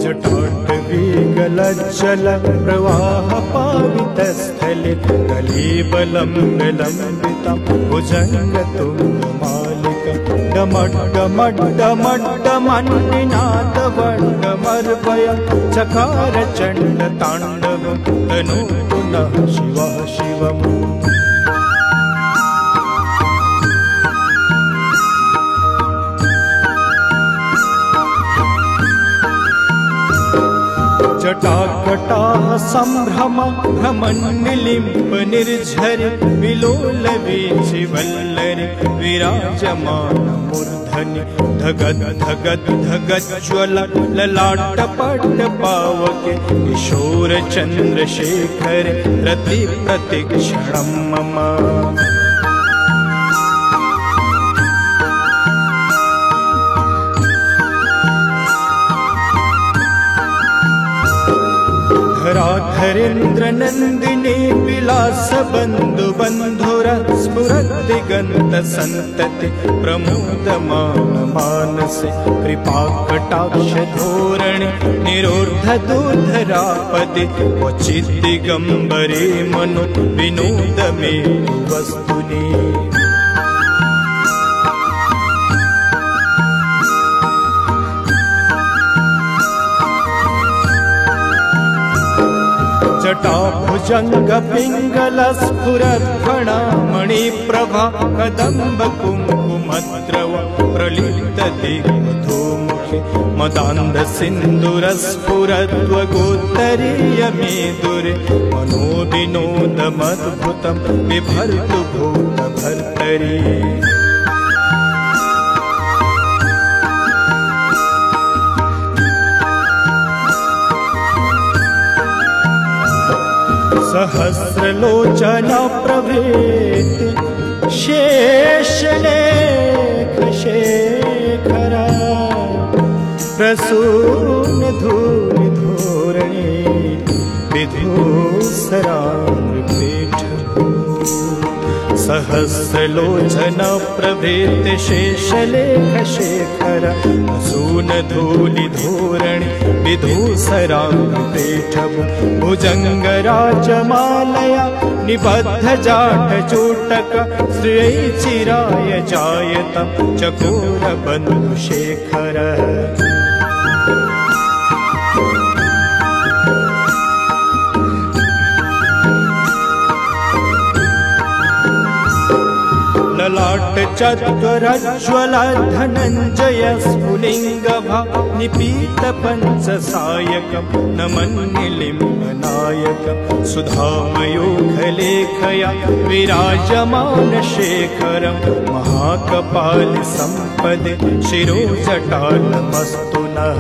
जटाटवीगलज्जल प्रवाह पावितस्थले कलीबलं विलम्बितं भुजङ्गतुङ्गमालिका डमड्डमड्डमड्डमन्निनादवड्डमर्वय चकार चण्डताण्डवं तनु पुनः शिवः शिवम् जटाकटाः सम्भ्रम भ्रमन्निलिम्प निर्झरि विलोलवीचिवल्लरि विराजमानमूर्धनि धगद् धगद् धगज्ज्वल ललाटपट्टपावके किशोरचन्द्रशेखर रतिप्रतिक्षणं मम धराधरेन्द्र नन्दिनी विलास बन्धु बन्धुर स्फुरद्दिगन्त सन्तति प्रमोदमान मानसे कृपाकटाक्ष धोरणे निरोर्धदूधरापदे क्वचिद्दिगम्बरे मनो विनोद मे वस्तुनि जटाभुजङ्ग पिङ्गल स्फुरद्फणा मणिप्रभा कदम्ब कुङ्कुमद्रव प्रलिप्त दिग्मधोमुखे मदान्ध सिन्दूर स्फुरद्वगोत्तरीय मेदुरे मनोविनोदमद्भुतं बिभर्तु भूतभर्तरी सहस्रलोचना प्रभृति शेषलेख शेखरा प्रसून धूलि धोरणे विधूसरामृपेठ सहस्रलोचना प्रभृति शेषलेख शेखर प्रसून धूलि धोरणे विधूसरामृपेठभु भुजङ्गराजमालया निबद्ध जाटचूटक श्रीचिराय जायतं चकोरबन्धुशेखर ललाट चत्वरज्ज्वल धनञ्जय स्फुलिङ्गभा निपीत पञ्चसायकं नमन्निलिम्बनायकं सुधामयोगलेखया विराजमान शेखरं महाकपालि सम्पदे शिरोजटालमस्तु नः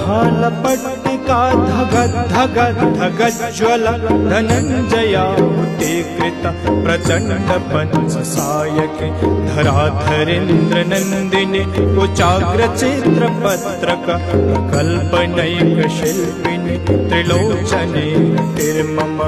भालपट्टिका धगद् धगद् धगज्ज्वल धनञ्जयाहुते कृत प्रचण्ड पञ्चसायके धराधरेन्द्र नन्दिनी कुचाग्रचित्रपत्रक कल्पनैक शिल्पिनि त्रिलोचने तिर्मम